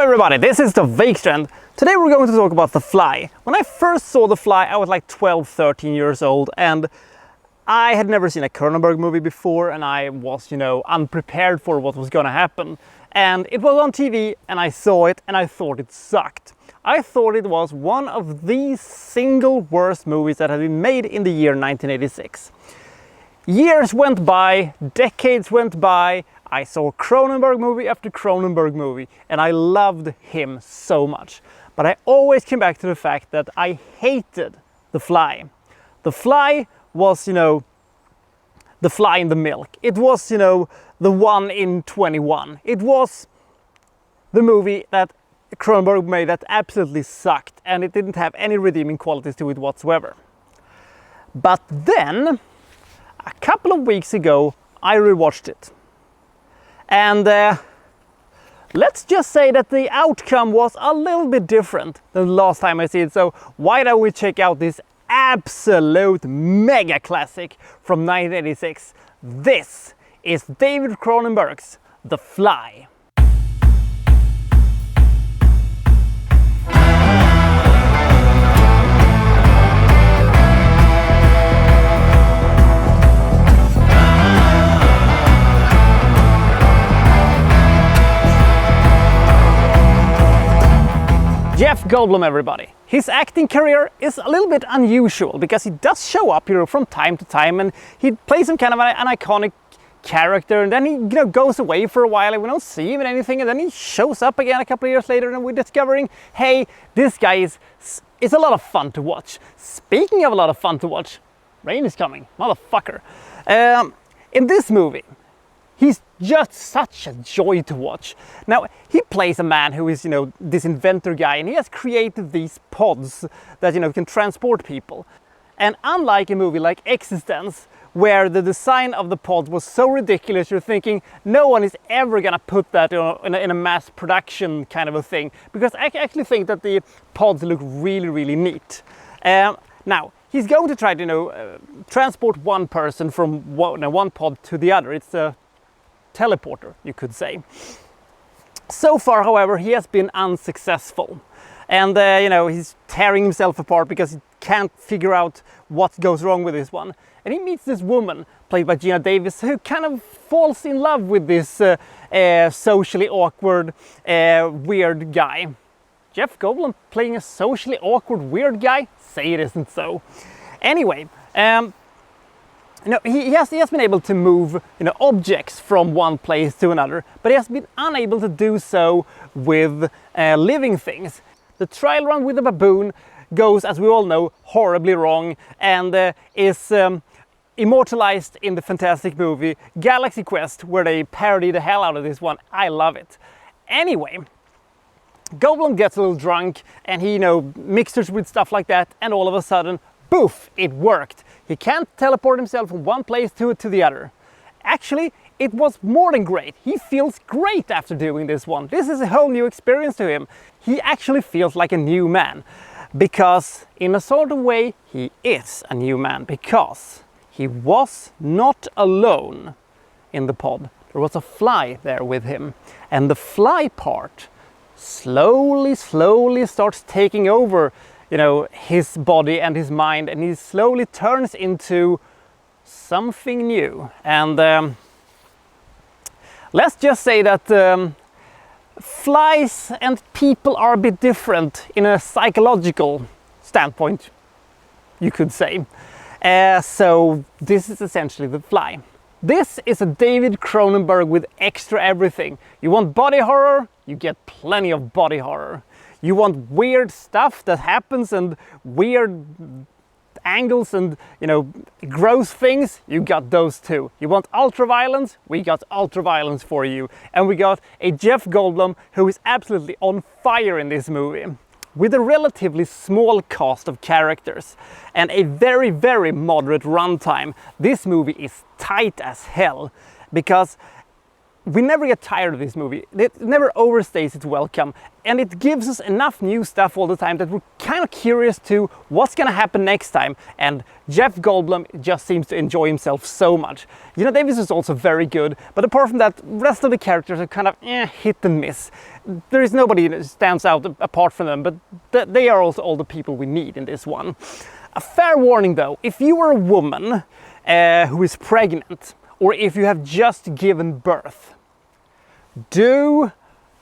everybody, this is the Vikstrand. Today we're going to talk about The Fly. When I first saw The Fly, I was like 12, 13 years old, and I had never seen a Cronenberg movie before, and I was, unprepared for what was going to happen. And it was on TV, and I saw it, and I thought it sucked. I thought it was one of the single worst movies that had been made in the year 1986. Years went by, decades went by, I saw Cronenberg movie after Cronenberg movie, and I loved him so much. But I always came back to the fact that I hated The Fly. The Fly was, the fly in the milk. It was, the one in 21. It was the movie that Cronenberg made that absolutely sucked, and it didn't have any redeeming qualities to it whatsoever. But then, a couple of weeks ago, I rewatched it. And let's just say that the outcome was a little bit different than the last time I see it. So why don't we check out this absolute mega classic from 1986. This is David Cronenberg's The Fly. Jeff Goldblum, everybody. His acting career is a little bit unusual because he does show up here from time to time, and he plays some kind of an iconic character, and then he goes away for a while and we don't see him in anything, and then he shows up again a couple of years later and we're discovering, hey, this guy is a lot of fun to watch. Speaking of a lot of fun to watch, rain is coming, motherfucker. In this movie, he's just such a joy to watch. Now, he plays a man who is, this inventor guy, and he has created these pods that, can transport people. And unlike a movie like Existence, where the design of the pods was so ridiculous, you're thinking no one is ever gonna put that in a mass production kind of a thing, because I actually think that the pods look really, really neat. Now, he's going to try to, transport one person from one pod to the other. It's a teleporter, you could say. So far, however, he has been unsuccessful, and he's tearing himself apart because he can't figure out what goes wrong with this one. And he meets this woman played by Gina Davis, who kind of falls in love with this socially awkward, weird guy. Jeff Goldblum playing a socially awkward, weird guy? Say it isn't so. Anyway, he has been able to move objects from one place to another, but he has been unable to do so with living things. The trial run with the baboon goes, as we all know, horribly wrong, and is immortalized in the fantastic movie Galaxy Quest, where they parody the hell out of this one. I love it. Anyway, Goldblum gets a little drunk, and he mixtures with stuff like that, and all of a sudden, poof, it worked. He can't teleport himself from one place to the other. Actually, it was more than great. He feels great after doing this one. This is a whole new experience to him. He actually feels like a new man. Because, in a sort of way, he is a new man. Because he was not alone in the pod. There was a fly there with him. And the fly part slowly starts taking over his body and his mind, and he slowly turns into something new. And let's just say that flies and people are a bit different in a psychological standpoint, you could say. So this is essentially The Fly. This is a David Cronenberg with extra everything. You want body horror? You get plenty of body horror. You want weird stuff that happens and weird angles and, gross things? You got those too. You want ultra-violence? We got ultra-violence for you. And we got a Jeff Goldblum who is absolutely on fire in this movie. With a relatively small cast of characters and a very, very moderate runtime, this movie is tight as hell, because we never get tired of this movie. It never overstays its welcome, and it gives us enough new stuff all the time that we're kind of curious to what's gonna happen next time. And Jeff Goldblum just seems to enjoy himself so much. Gina Davis is also very good, but apart from that, the rest of the characters are kind of hit and miss. There is nobody that stands out apart from them, but they are also all the people we need in this one. A fair warning though, if you are a woman who is pregnant, or if you have just given birth, do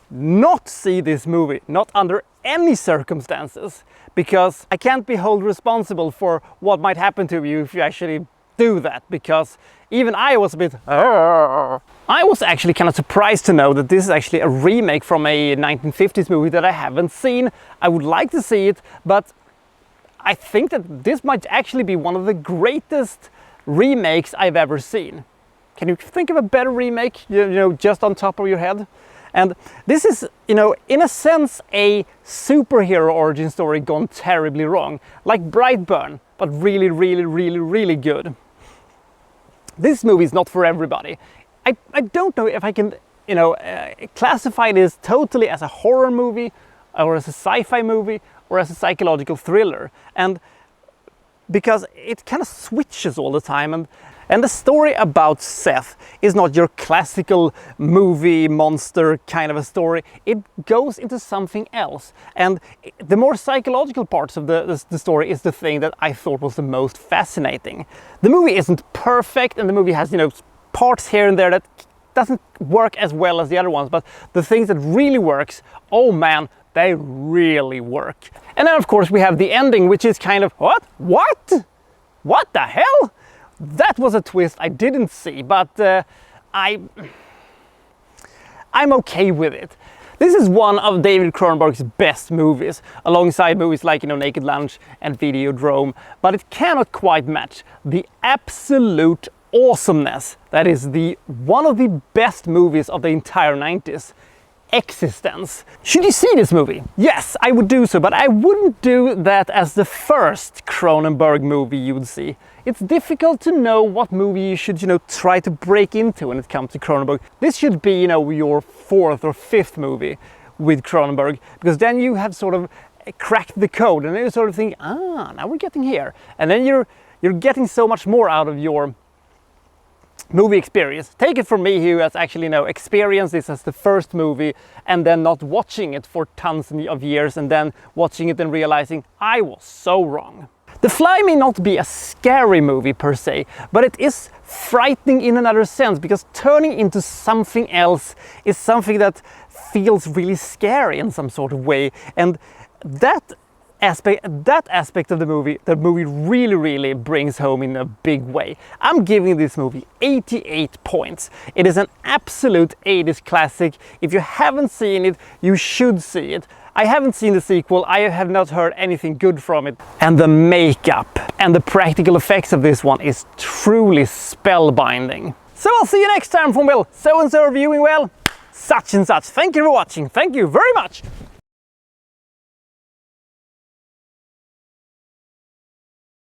not see this movie, not under any circumstances, because I can't be held responsible for what might happen to you if you actually do that, because even I was a bit... I was actually kind of surprised to know that this is actually a remake from a 1950s movie that I haven't seen. I would like to see it, but I think that this might actually be one of the greatest remakes I've ever seen. Can you think of a better remake, you know, just on top of your head? And this is, you know, in a sense, a superhero origin story gone terribly wrong. Like Brightburn, but really, really, really, really good. This movie is not for everybody. I don't know if I can, you know, classify this totally as a horror movie, or as a sci-fi movie, or as a psychological thriller. And because it kind of switches all the time, and the story about Seth is not your classical movie monster kind of a story. It goes into something else, and the more psychological parts of the story is the thing that I thought was the most fascinating. The movie isn't perfect, and the movie has, you know, parts here and there that doesn't work as well as the other ones, but the things that really works, oh man, they really work. And then of course we have the ending, which is kind of, what the hell? That was a twist I didn't see, but I'm okay with it. This is one of David Cronenberg's best movies, alongside movies like, you know, Naked Lunch and Videodrome, but it cannot quite match the absolute awesomeness that is one of the best movies of the entire 90s. Existence. Should you see this movie? Yes, I would do so, but I wouldn't do that as the first Cronenberg movie you would see. It's difficult to know what movie you should, you know, try to break into when it comes to Cronenberg. This should be, you know, your fourth or fifth movie with Cronenberg, because then you have sort of cracked the code, and then you sort of think, now we're getting here. And then you're getting so much more out of your movie experience. Take it from me, who has actually, you know, experienced this as the first movie and then not watching it for tons of years, and then watching it and realizing I was so wrong. The Fly may not be a scary movie per se, but it is frightening in another sense, because turning into something else is something that feels really scary in some sort of way, and that aspect of the movie really, really brings home in a big way. I'm giving this movie 88 points. It is an absolute 80s classic. If you haven't seen it, you should see it. I haven't seen the sequel, I have not heard anything good from it. And the makeup and the practical effects of this one is truly spellbinding. So I'll see you next time from, well, so-and-so reviewing, well, such and such. Thank you for watching. Thank you very much.